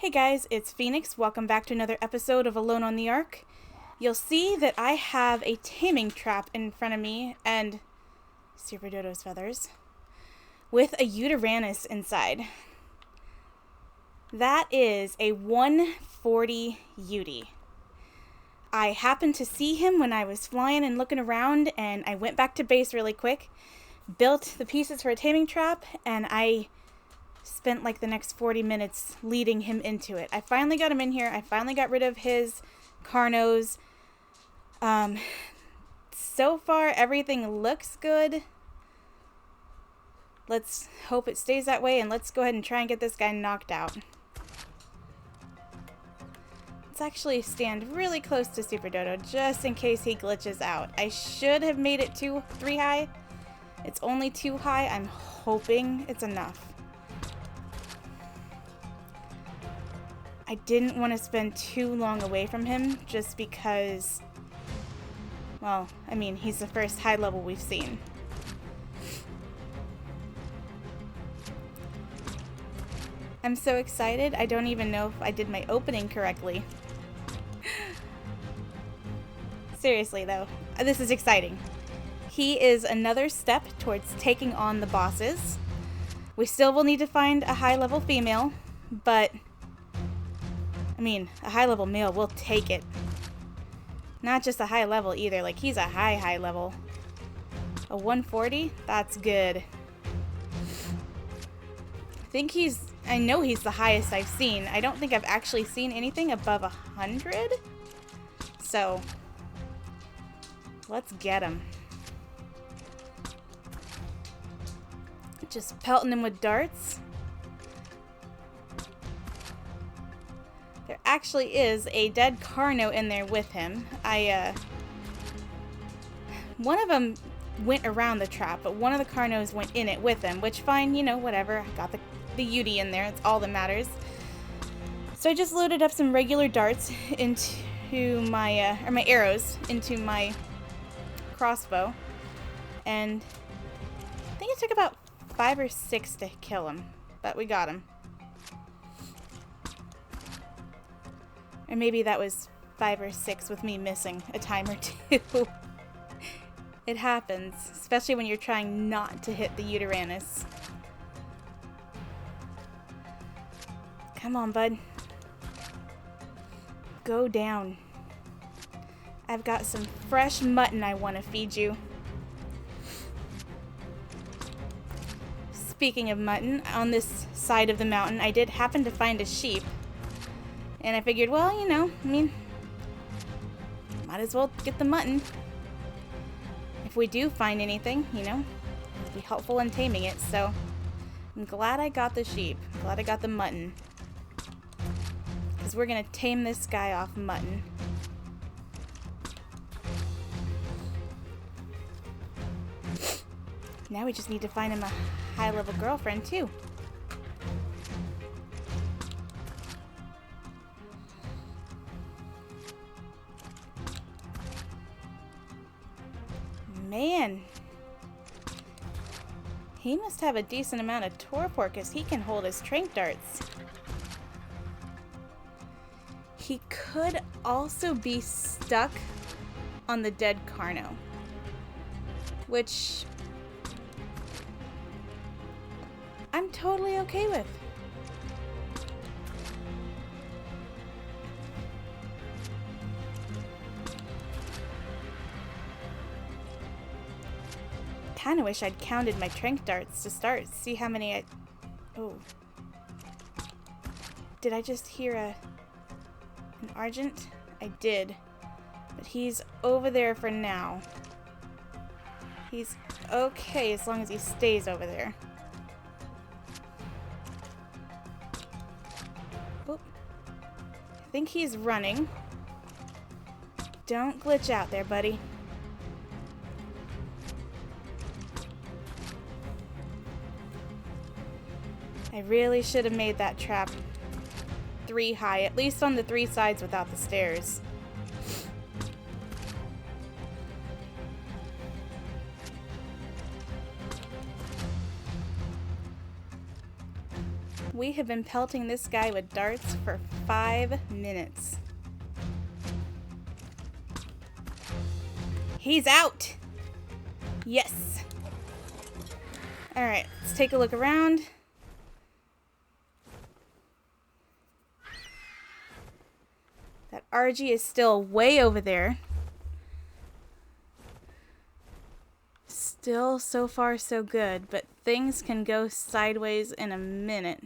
Hey guys, it's Phoenix. Welcome back to another episode of Alone on the Ark. You'll see that I have a taming trap in front of me and Super Dodo's feathers with a Yutyrannus inside. That is a 140 Yuty. I happened to see him when I was flying and looking around, and I went back to base really quick, built the pieces for a taming trap, and I spent like the next 40 minutes leading him into it. I finally got him in here. I finally got rid of his carnos. So far everything looks good. Let's hope it stays that way, and let's go ahead and try and get this guy knocked out. Let's actually stand really close to Super Dodo just in case he glitches out. I should have made it 3 high. It's only 2 high. I'm hoping it's enough. I didn't want to spend too long away from him just because, well, I mean, he's the first high level we've seen. I'm so excited, I don't even know if I did my opening correctly. Seriously though, this is exciting. He is another step towards taking on the bosses. We still will need to find a high level female, but I mean, a high-level male, we'll take it. Not just a high level either, like he's a high level. A 140? That's good. I know he's the highest I've seen. I don't think I've actually seen anything above 100. So, let's get him. Just pelting him with darts. There actually is a dead Carno in there with him. One of them went around the trap, but one of the Carnos went in it with him, which fine, you know, whatever. I got the Yuty in there. It's all that matters. So I just loaded up some regular darts into my, or my arrows into my crossbow. And I think it took about 5 or 6 to kill him, but we got him. Or maybe that was 5 or 6 with me missing a time or 2. It happens, especially when you're trying not to hit the Yutyrannus. Come on, bud. Go down. I've got some fresh mutton I want to feed you. Speaking of mutton, on this side of the mountain, I did happen to find a sheep. And I figured, well, you know, I mean, might as well get the mutton. If we do find anything, you know, it'll be helpful in taming it. So I'm glad I got the sheep. Glad I got the mutton. Because we're going to tame this guy off mutton. Now we just need to find him a high-level girlfriend, too. Man, he must have a decent amount of torpor because he can hold his trank darts. He could also be stuck on the dead Carno, which I'm totally okay with. Kinda wish I'd counted my trank darts to start. See how many Oh. Did I just hear an Argent? I did. But he's over there for now. He's okay as long as he stays over there. Oop. I think he's running. Don't glitch out there, buddy. I really should have made that trap 3 high, at least on the 3 sides without the stairs. We have been pelting this guy with darts for 5 minutes. He's out! Yes! Alright, let's take a look around. That RG is still way over there. Still so far so good, but things can go sideways in a minute.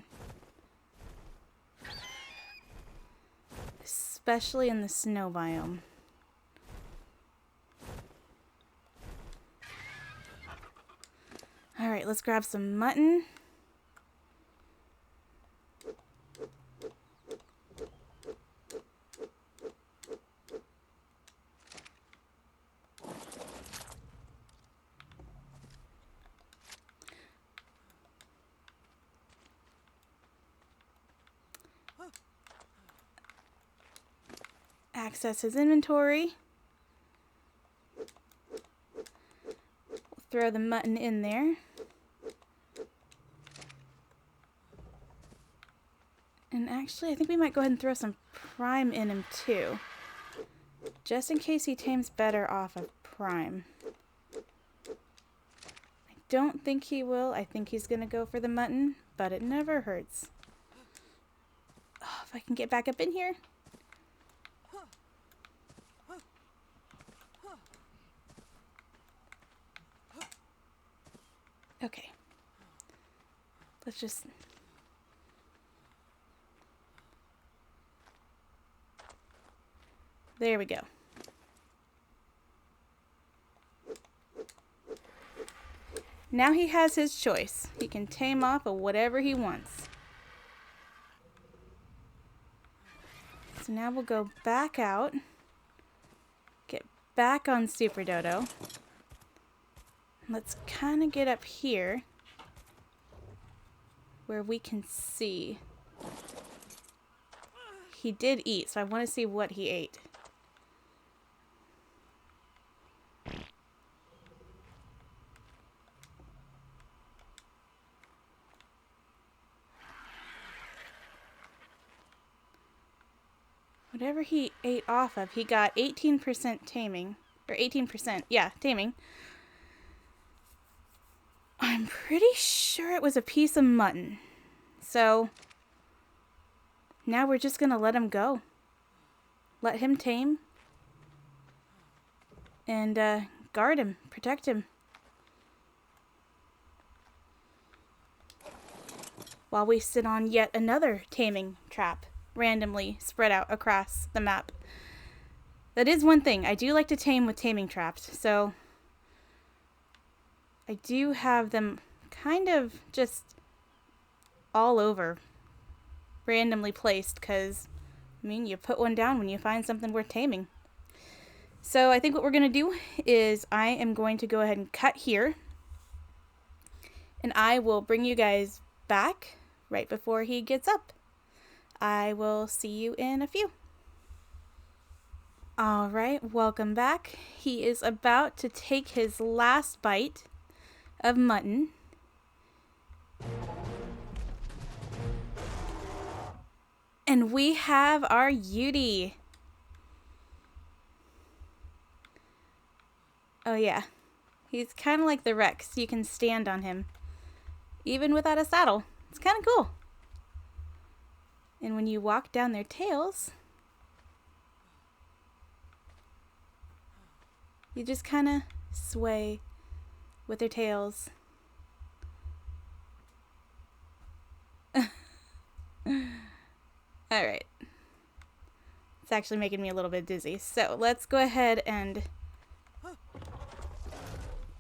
Especially in the snow biome. Alright, let's grab some mutton. Access his inventory. We'll throw the mutton in there. And actually, I think we might go ahead and throw some prime in him too. Just in case he tames better off of prime. I don't think he will. I think he's going to go for the mutton, but it never hurts. Oh, if I can get back up in here. Okay. Let's just... There we go. Now he has his choice. He can tame off of whatever he wants. So now we'll go back out. Get back on Super Dodo. Let's kind of get up here where we can see. He did eat, so I want to see what he ate. Whatever he ate off of, he got 18% taming. Or 18%, yeah, taming. I'm pretty sure it was a piece of mutton. So, now we're just going to let him go. Let him tame. And guard him, protect him. While we sit on yet another taming trap. Randomly spread out across the map. That is one thing. I do like to tame with taming traps. So I do have them kind of just all over. Randomly placed because, I mean, you put one down when you find something worth taming. So I think what we're going to do is I am going to go ahead and cut here. And I will bring you guys back right before he gets up. I will see you in a few. Alright, welcome back. He is about to take his last bite of mutton. And we have our Yuty. Oh yeah, he's kind of like the Rex. You can stand on him, even without a saddle. It's kind of cool. And when you walk down their tails, you just kind of sway with their tails. Alright. It's actually making me a little bit dizzy. So let's go ahead and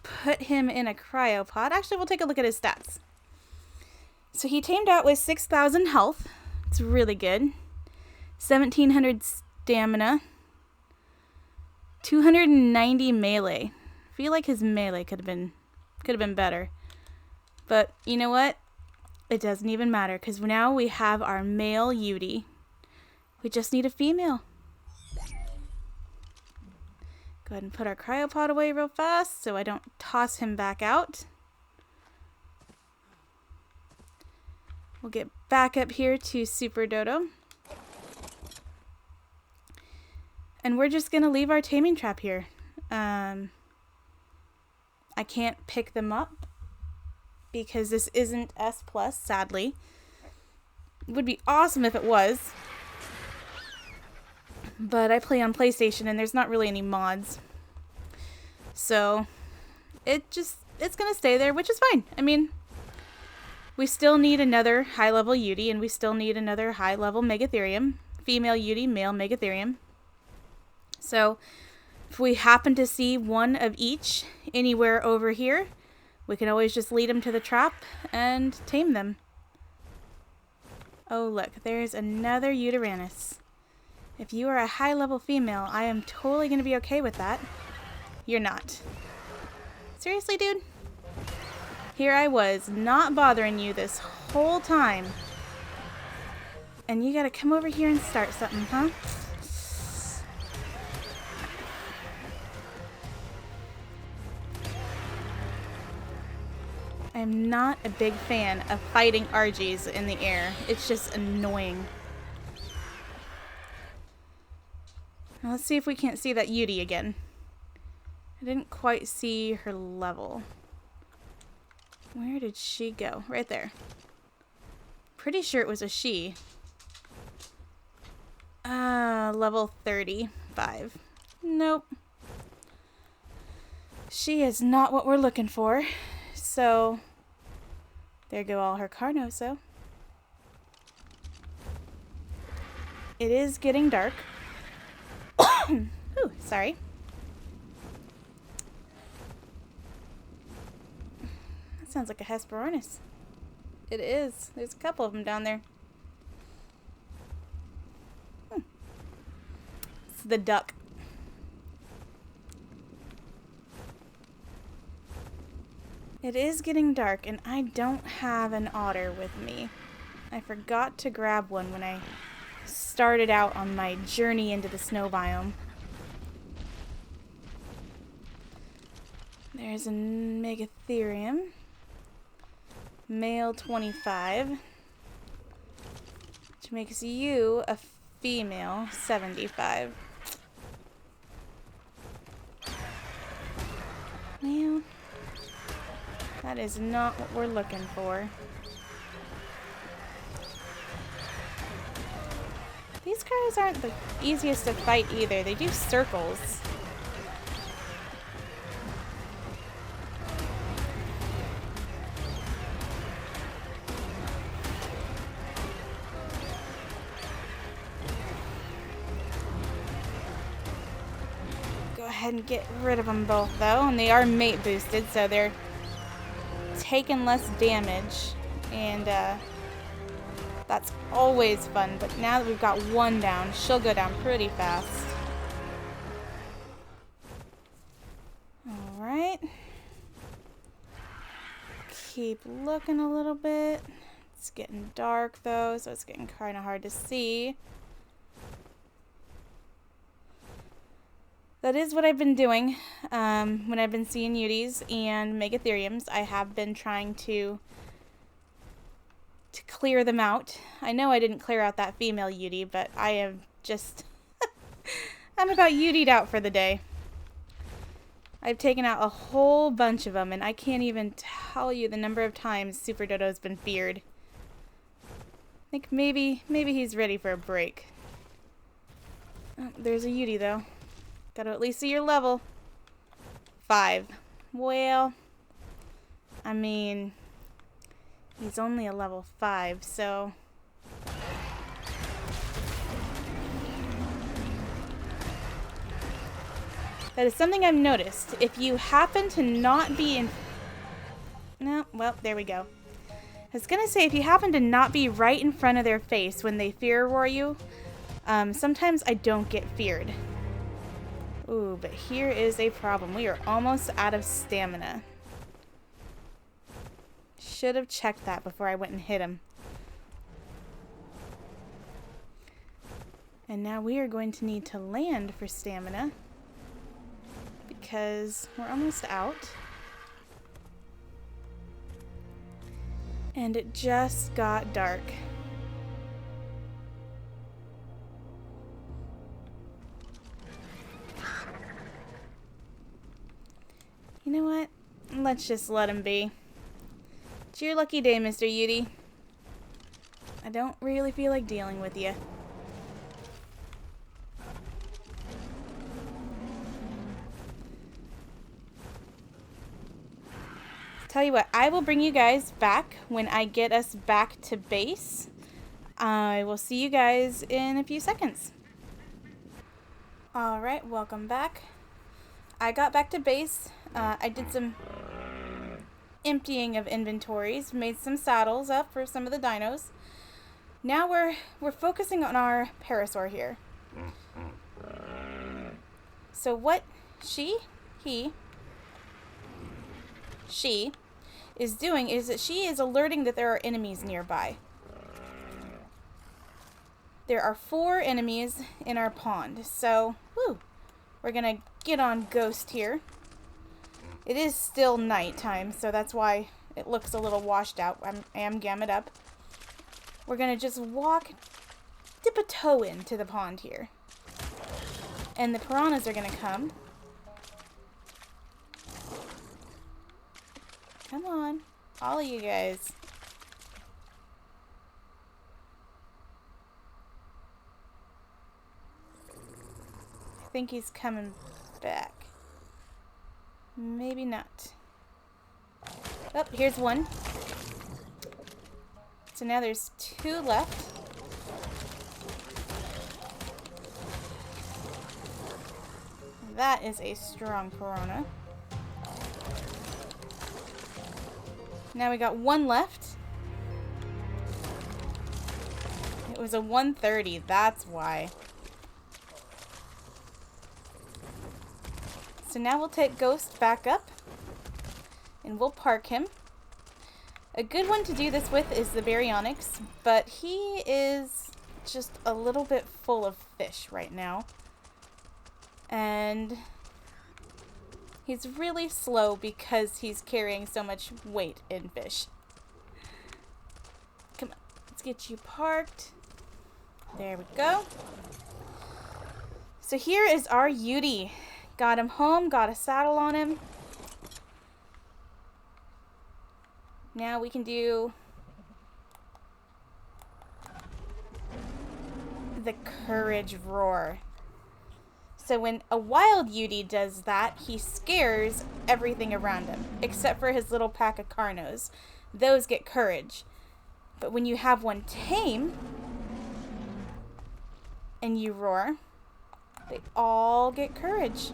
put him in a cryopod. Actually, we'll take a look at his stats. So he tamed out with 6,000 health. It's really good. 1,700 stamina. 290 melee. I feel like his melee could have been better. But you know what? It doesn't even matter because now we have our male Yuty. We just need a female. Go ahead and put our cryopod away real fast so I don't toss him back out. We'll get back up here to Super Dodo. And we're just going to leave our taming trap here. I can't pick them up because this isn't S+, sadly. It would be awesome if it was. But I play on PlayStation and there's not really any mods. So it's going to stay there, which is fine. I mean, we still need another high-level Yuty, and we still need another high-level Megatherium. Female Yuty, male Megatherium. So if we happen to see one of each anywhere over here, we can always just lead them to the trap and tame them. Oh look, there's another Yutyrannus. If you are a high-level female, I am totally going to be okay with that. You're not. Seriously, dude? Here I was, not bothering you this whole time. And you gotta come over here and start something, huh? I'm not a big fan of fighting RGs in the air. It's just annoying. Now let's see if we can't see that Yuty again. I didn't quite see her level. Where did she go? Right there. Pretty sure it was a she. Level 35. Nope. She is not what we're looking for. So, there go all her Carnos, though. It is getting dark. Ooh, sorry. That sounds like a Hesperornis. It is. There's a couple of them down there. It's the duck. It is getting dark, and I don't have an otter with me. I forgot to grab one when I started out on my journey into the snow biome. There's a Megatherium. Male 25. Which makes you a female 75. Well, that is not what we're looking for. These guys aren't the easiest to fight either. They do circles. Go ahead and get rid of them both though, and they are mate boosted, so they're taking less damage, and that's always fun. But now that we've got one down, she'll go down pretty fast. Alright. Keep looking a little bit. It's getting dark though, so it's getting kind of hard to see. That is what I've been doing when I've been seeing Yutys and Megatheriums. I have been trying to clear them out. I know I didn't clear out that female Yuty, but I am just... I'm about Yutied out for the day. I've taken out a whole bunch of them, and I can't even tell you the number of times Super Dodo's been feared. I think maybe he's ready for a break. Oh, there's a Yuty, though. Gotta at least see your level. 5. Well, I mean, he's only a level 5, so... That is something I've noticed. If you happen to not be in... No, well, there we go. I was gonna say, if you happen to not be right in front of their face when they fear roar you, sometimes I don't get feared. Ooh, but here is a problem. We are almost out of stamina. Should have checked that before I went and hit him. And now we are going to need to land for stamina, because we're almost out. And it just got dark. You know what? Let's just let him be. It's your lucky day, Mr. Yuty. I don't really feel like dealing with you. Tell you what, I will bring you guys back when I get us back to base. I will see you guys in a few seconds. Alright, welcome back. I got back to base. I did some emptying of inventories, made some saddles up for some of the dinos. Now we're focusing on our parasaur here. So what she is doing is that she is alerting that there are enemies nearby. There are 4 enemies in our pond, so we're gonna get on Ghost here. It is still nighttime, so that's why it looks a little washed out. I am gammed up. We're gonna just dip a toe into the pond here. And the piranhas are gonna come. Come on, all of you guys. I think he's coming back. Maybe not. Oh, here's one. So now there's 2 left. That is a strong piranha. Now we got 1 left. It was a 130, that's why. So now we'll take Ghost back up and we'll park him. A good one to do this with is the Baryonyx, but he is just a little bit full of fish right now. And he's really slow because he's carrying so much weight in fish. Come on, let's get you parked. There we go. So here is our Yuty. Got him home, got a saddle on him. Now we can do the courage roar. So when a wild Yuty does that, he scares everything around him, except for his little pack of Carnos. Those get courage. But when you have one tame and you roar, they all get courage.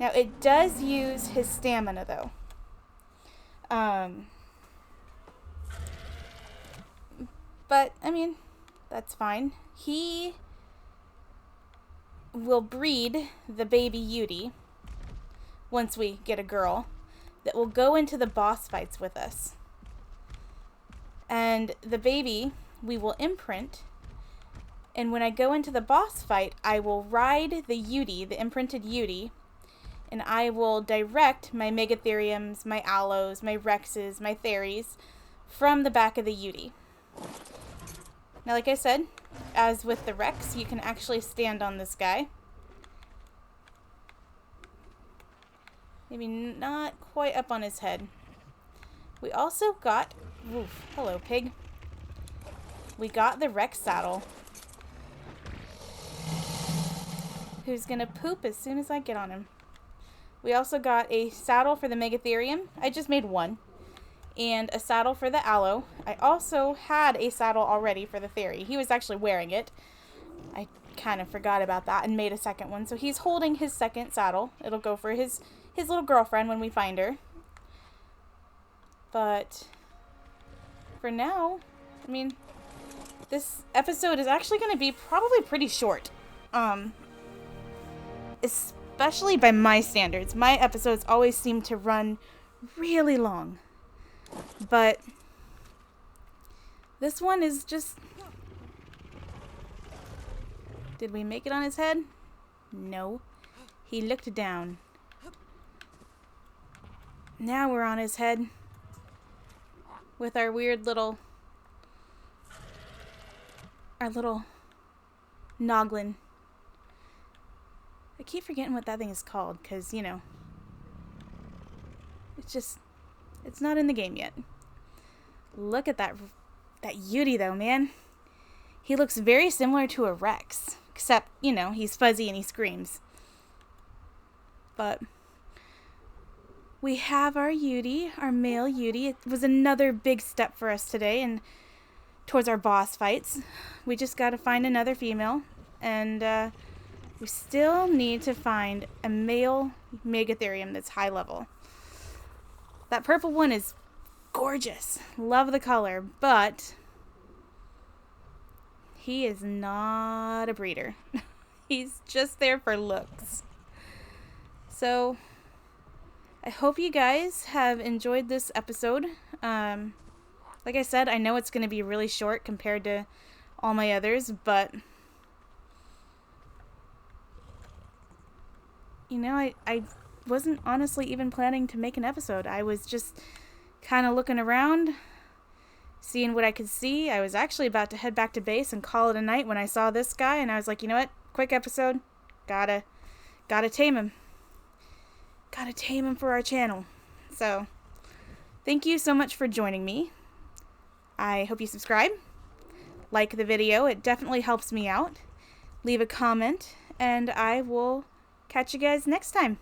Now it does use his stamina though. But I mean, that's fine. He will breed the baby Yuty once we get a girl that will go into the boss fights with us. And the baby we will imprint, and when I go into the boss fight, I will ride the Yuty, the imprinted Yuty, and I will direct my Megatheriums, my Aloes, my Rexes, my Theries from the back of the Yuty. Now, like I said, as with the Rex, you can actually stand on this guy. Maybe not quite up on his head. We also got... Oof, hello, pig. We got the Rex saddle, who's gonna poop as soon as I get on him. We also got a saddle for the Megatherium. I just made one. And a saddle for the Aloe. I also had a saddle already for the Theory. He was actually wearing it. I kind of forgot about that and made a second one. So he's holding his second saddle. It'll go for his little girlfriend when we find her. But for now, I mean, this episode is actually going to be probably pretty short. Especially by my standards. My episodes always seem to run really long. But this one is just... Did we make it on his head? No. He looked down. Now we're on his head with our weird little, our little noglin. I keep forgetting what that thing is called because, you know, it's not in the game yet. Look at that Yuty though, man. He looks very similar to a Rex, except, you know, he's fuzzy and he screams. But we have our Yuty, our male Yuty. It was another big step for us today and towards our boss fights. We just got to find another female, and we still need to find a male Megatherium that's high level. That purple one is gorgeous. Love the color, but he is not a breeder. He's just there for looks. So I hope you guys have enjoyed this episode. Like I said, I know it's going to be really short compared to all my others, but you know, I wasn't honestly even planning to make an episode. I was just kind of looking around, seeing what I could see. I was actually about to head back to base and call it a night when I saw this guy, and I was like, you know what? Quick episode. Gotta tame him. Gotta tame him for our channel. So, thank you so much for joining me. I hope you subscribe. Like the video. It definitely helps me out. Leave a comment, and I will catch you guys next time.